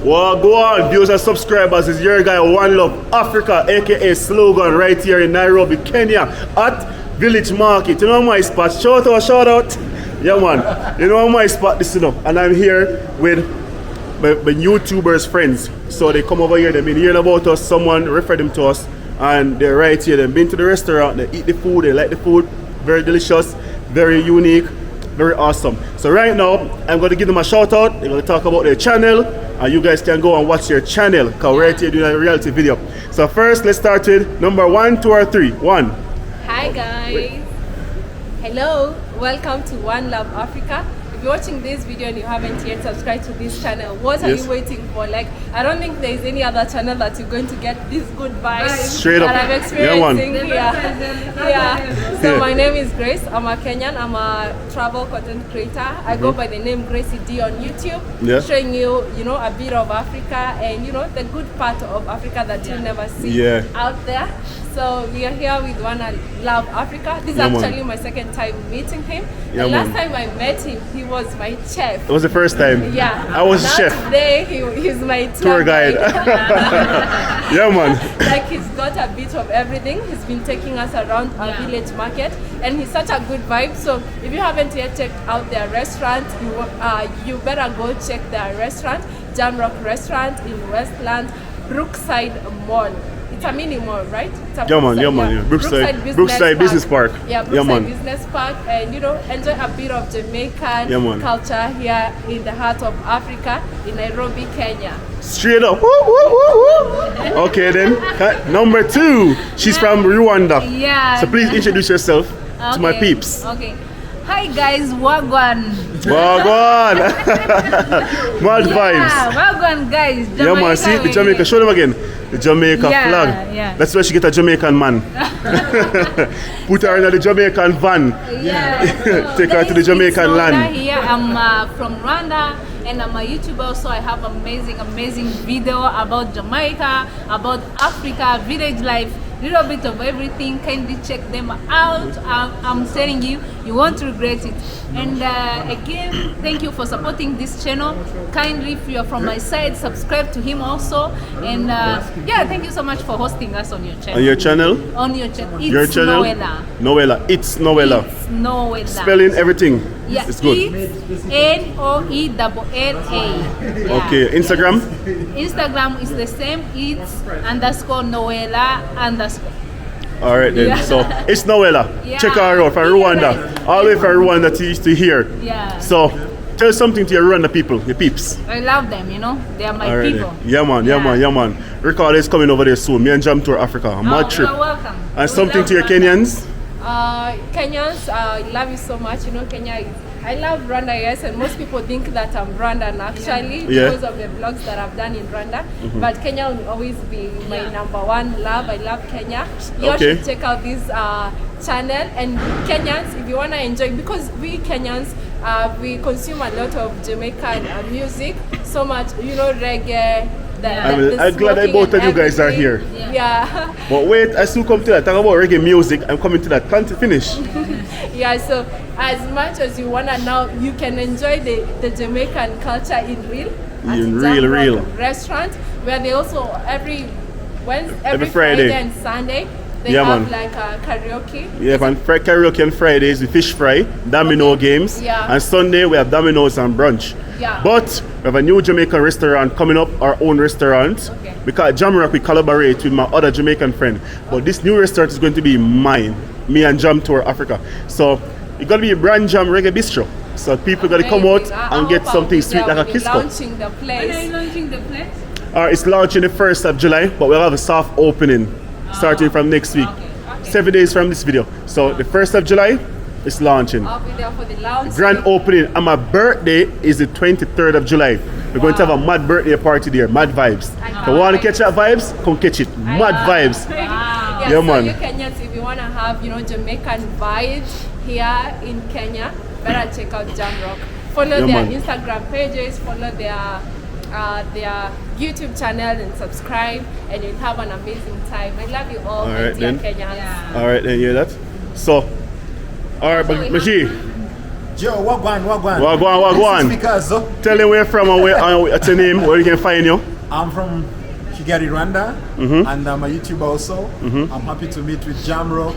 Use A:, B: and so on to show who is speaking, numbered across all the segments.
A: Well, go on, viewers and subscribers. It's your guy, One Love Africa, aka Slogan, right here in Nairobi, Kenya, at Village Market. You know my spot? Shout out. Yeah, man. You know my spot, this, and I'm here with my YouTubers friends. So they come over here, they've been hearing about us, someone referred them to us, and they're right here. They've been to the restaurant, they eat the food, they like the food, very delicious, very unique, very awesome. So right now, I'm going to give them a shout out. They're going to talk about their channel, and you guys can go and watch their channel, because we're right here doing a reality video. So first, let's start with number 1, 2, or 3. 1.
B: Hi guys. Hello, welcome to One Love Africa. If you're watching this video and you haven't yet subscribed to this channel, what are you waiting for? Like, I don't think there is any other channel that you're going to get this good vibes
A: straight up
B: that I'm experiencing here. So my name is Grace. I'm a Kenyan. I'm a travel content creator. I go by the name Gracie D on YouTube, showing you, a bit of Africa and the good part of Africa that you'll never see out there. So we are here with One Love Africa. This is actually my second time meeting him. The last time I met him, he was my chef.
A: It was the first time?
B: Yeah.
A: I was a chef.
B: Today, he's my
A: tour guide. Yeah, man.
B: Like, he's got a bit of everything. He's been taking us around our village market, and he's such a good vibe. So if you haven't yet checked out their restaurant, you better go check their restaurant, Jamrock Restaurant in Westland, Brookside Mall. It's a mini mall, right?
A: Brookside Business Park.
B: Yeah, Brookside Business Park, and enjoy a bit of Jamaican culture here in the heart of Africa, in Nairobi, Kenya.
A: Straight up. Woo, woo, woo, woo. Okay then, number 2. She's from Rwanda.
C: Yeah.
A: So please introduce yourself to my peeps.
C: Okay. Hi guys, Wagwan.
A: Wagwan. Mad vibes.
C: Wagwan guys.
A: Jamaica, yeah man, see the Jamaica. Show them again. The Jamaica flag.
C: Yeah.
A: That's why she get a Jamaican man. Put her in the Jamaican van.
C: Yeah.
A: Take her to the Jamaican land.
C: Here. I'm from Rwanda and I'm a YouTuber, so I have amazing video about Jamaica, about Africa, village life, little bit of everything. Kindly check them out. I'm telling you, you won't regret it. And again, thank you for supporting this channel. Kindly, if you're from my side, subscribe to him also. And thank you so much for hosting us on your channel.
A: On your channel?
C: On your channel. It's
A: your channel?
C: Noella.
A: It's Noella.
C: It's Noella.
A: Spelling everything.
C: Yeah,
A: it's good.
C: It's Noella.
A: Okay, Instagram?
C: Instagram is the same. It's _Noella_.
A: Alright then, so it's Noella. Check her out from Rwanda. All the way from Rwanda to here.
C: Yeah.
A: So tell something to your Rwanda people, your peeps.
C: I love them, they are my people.
A: Then. Yeah man. Record is coming over there soon. Me and Jam Tour Africa. A mad trip.
C: You're welcome.
A: And something to your Kenyans?
B: Kenyans, I love you so much. I love Rwanda, yes, and most people think that I'm Rwandan actually because of the vlogs that I've done in Rwanda. But Kenya will always be my number one love. I love Kenya. You all should check out this channel. And Kenyans, if you want to enjoy, because we Kenyans, we consume a lot of Jamaican music, so much, reggae.
A: I'm glad that both of you guys are here.
B: Yeah.
A: But wait, I still come to that. Talk about reggae music. I'm coming to that. Can't finish.
B: So as much as you wanna now, you can enjoy the Jamaican culture in real.
A: Real
B: restaurant where they also every Friday and Sunday they have like a karaoke.
A: Yeah, and karaoke on Fridays, we fish fry, domino games.
B: Yeah.
A: And Sunday we have dominoes and brunch.
B: Yeah.
A: But we have a new Jamaican restaurant coming up, our own restaurant. Because Jamrock, we collaborate with my other Jamaican friend. But this new restaurant is going to be mine, me and Jam Tour Africa. So it's going to be a brand Jam Reggae Bistro. So people got to come out and get something sweet like a kiss cup.
B: Launching the place.
C: When are you launching the place?
A: It's launching the 1st of July, but we'll have a soft opening starting from next week. 7 days from this video. So the 1st of July, it's launching.
B: I'll be there for the launch.
A: Grand opening, and my birthday is the 23rd of July. We're going to have a mad birthday party there, mad vibes. If you want to catch that vibes, come catch it. Mad vibes.
B: Yeah,
A: so
B: man. You Kenyans, if you want to have, Jamaican vibes here in Kenya, better check out Jamrock. Follow their Instagram pages, follow their YouTube channel and subscribe, and you'll have an amazing time. I love you all, my dear Kenyans.
A: Alright then, you hear that? So, alright, Machi,
D: Joe, wagwan.
A: Wagwan.
D: This is because
A: Tell them where you're from and what's your name, where you can find you.
D: I'm from Kigali, Rwanda, and I'm a YouTuber also. I'm happy to meet with Jamrock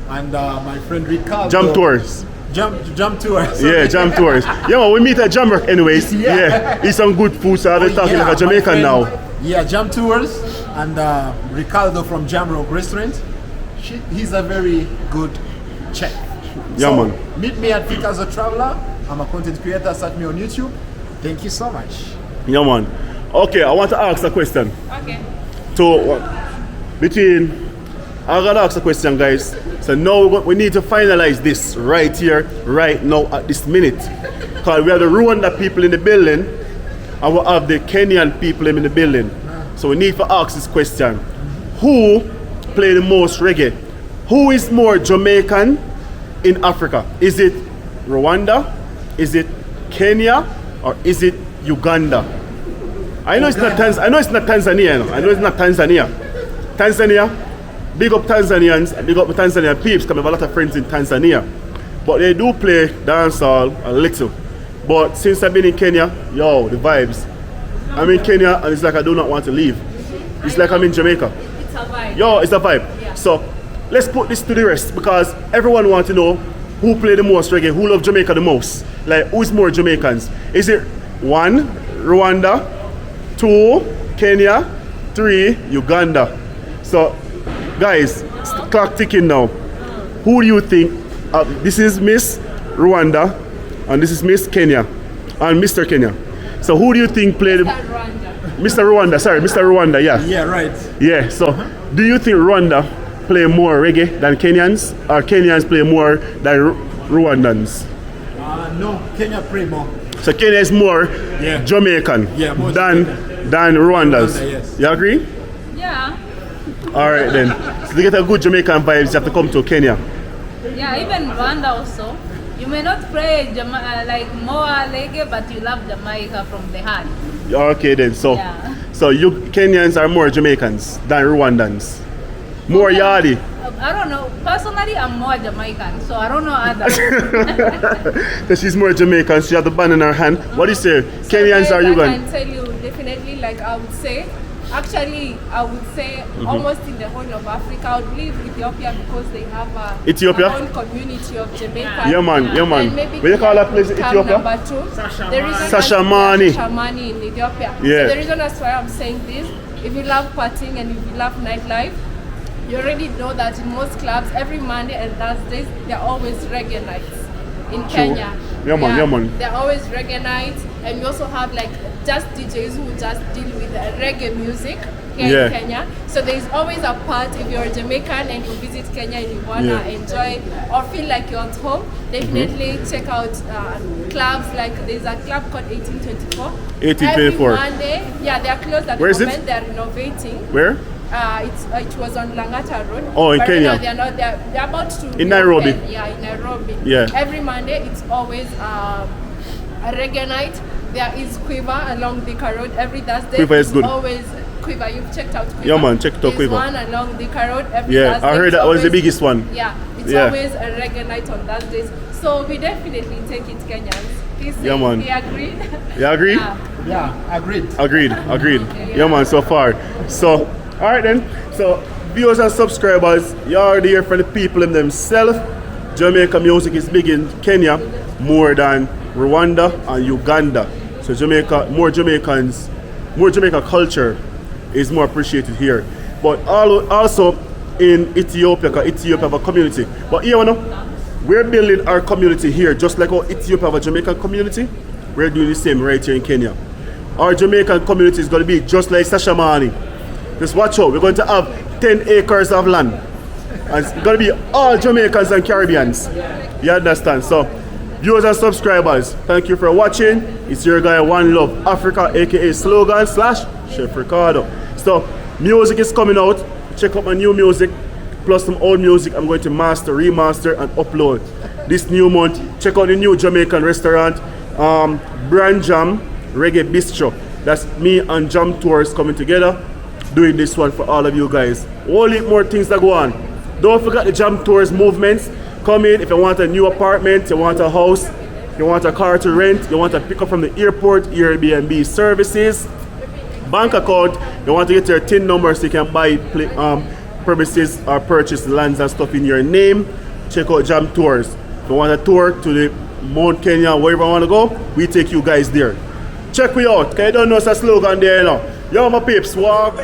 D: and my friend Ricardo.
A: Jam Tours.
D: Jam Tours.
A: Yeah, Jam Tours. Yeah, well, we meet at Jamrock anyways. Yeah. Eat some good food, so I'm talking like a Jamaican now.
D: Yeah, Jam Tours and Ricardo from Jamrock Restaurant. He's a very good chef.
A: Yeah,
D: So,
A: man.
D: meet me at Fika as a Traveler. I'm a content creator. Search me on YouTube. Thank you so much.
A: Yeah, man. Okay, I want to ask a question.
B: Okay.
A: I gotta ask a question, guys. So now we need to finalize this right here, right now, at this minute. Because we have the Rwanda people in the building, and we have the Kenyan people in the building. So we need to ask this question. Who play the most reggae? Who is more Jamaican in Africa? Is it Rwanda? Is it Kenya? Or is it Uganda? I know it's not Tanzania. I know it's not Tanzania. Tanzania, big up Tanzanians, big up the Tanzanian peeps, because I have a lot of friends in Tanzania. But they do play dancehall a little. But since I've been in Kenya, yo, the vibes. I'm in Kenya and it's like I do not want to leave. It's like I'm in Jamaica.
B: It's a vibe.
A: Yo, it's a vibe.
B: Yeah.
A: So let's put this to the rest, because everyone wants to know who play the most reggae, who love Jamaica the most. Like, who's more Jamaicans? Is it 1, Rwanda, 2, Kenya, 3, Uganda? So, guys, clock ticking now. Who do you think? This is Miss Rwanda, and this is Miss Kenya, and Mr. Kenya. So, who do you think played? Mr. Rwanda. Sorry, Mr. Rwanda. Yeah.
D: Yeah, right.
A: Yeah. So, do you think Rwanda play more reggae than Kenyans, or Kenyans play more than Rwandans?
D: No, Kenya play more.
A: So Kenya is more Jamaican
D: more
A: than Rwandans.
D: Rwanda, yes.
A: You agree?
C: Yeah.
A: All right then. So to get a good Jamaican vibes, you have to come to Kenya.
C: Yeah, even Rwanda also. You may not play like more reggae, but you love Jamaica from the heart.
A: Okay then. So you Kenyans are more Jamaicans than Rwandans. More yardy.
C: I don't know. Personally, I'm more Jamaican, so I don't know others.
A: Because she's more Jamaican. She has the band in her hand. What do you say? Kenyans are
B: I
A: Ugandans?
B: can tell you definitely, like I would say, almost in the whole of Africa. I would believe Ethiopia, because they have
A: Ethiopia?
B: their own community of Jamaica.
A: Yeah man.
B: And maybe
A: What do you call that place in Ethiopia?
B: Number 2. There is
A: Sashamani.
B: Sashamani in Ethiopia.
A: Yeah.
B: So the reason that's why I'm saying this, if you love partying and if you love nightlife, you already know that in most clubs, every Monday and Thursdays, they're always reggae nights in Kenya.
A: Yeah man.
B: They're always reggae nights, and we also have like just DJs who just deal with reggae music here in Kenya. So there's always a part, if you're Jamaican and you visit Kenya and you wanna enjoy or feel like you're at home, definitely check out clubs. Like there's a club called 1824.
A: 1824.
B: Every Monday, they are closed at
A: Where
B: the
A: is
B: moment.
A: it?
B: They're renovating.
A: Where?
B: It was on Langata Road.
A: Oh, in
B: but
A: Kenya.
B: Right now they're about to
A: In Nairobi.
B: reopen. Yeah, in Nairobi.
A: Yeah.
B: Every Monday it's always a reggae night. There is Quiver along Thika Road every Thursday.
A: Quiver is good.
B: Always Quiver. You've checked out Quiver.
A: Yeah man, check out Quiver.
B: There's one along Thika Road every
A: Yeah,
B: Thursday.
A: I heard that was the biggest one.
B: Yeah, it's always a reggae night on Thursdays. So we definitely take it Kenyans.
A: Yeah, man.
B: We agreed?
A: You agree?
D: Yeah, agreed.
A: Agreed. Yeah man, so far. So, alright then. So, viewers and subscribers, you already hear from the people in themselves. Jamaica music is big in Kenya more than Rwanda and Uganda. So more Jamaican culture is more appreciated here. But also in Ethiopia, because Ethiopia have a community. But here, we're building our community here, just like how Ethiopia have a Jamaican community. We're doing the same right here in Kenya. Our Jamaican community is going to be just like Sashamani. Just watch out, we're going to have 10 acres of land. And it's going to be all Jamaicans and Caribbeans. You understand? So, viewers and subscribers, thank you for watching. It's your guy One Love Africa, aka Slogan / Chef Ricardo. So, music is coming out. Check out my new music, plus some old music I'm going to remaster, and upload this new month. Check out the new Jamaican restaurant, Brand Jam Reggae Bistro. That's me and Jam Tours coming together, doing this one for all of you guys. Only more things that go on. Don't forget the Jam Tours movements. Come in if you want a new apartment, you want a house, you want a car to rent, you want to pick up from the airport, Airbnb services, bank account, you want to get your TIN number so you can buy premises or purchase lands and stuff in your name, check out Jam Tours. If you want a tour to the Mount Kenya, wherever you want to go, we take you guys there. Check me out, because you don't know it's a slogan there, you know. Yo, my peeps, walk.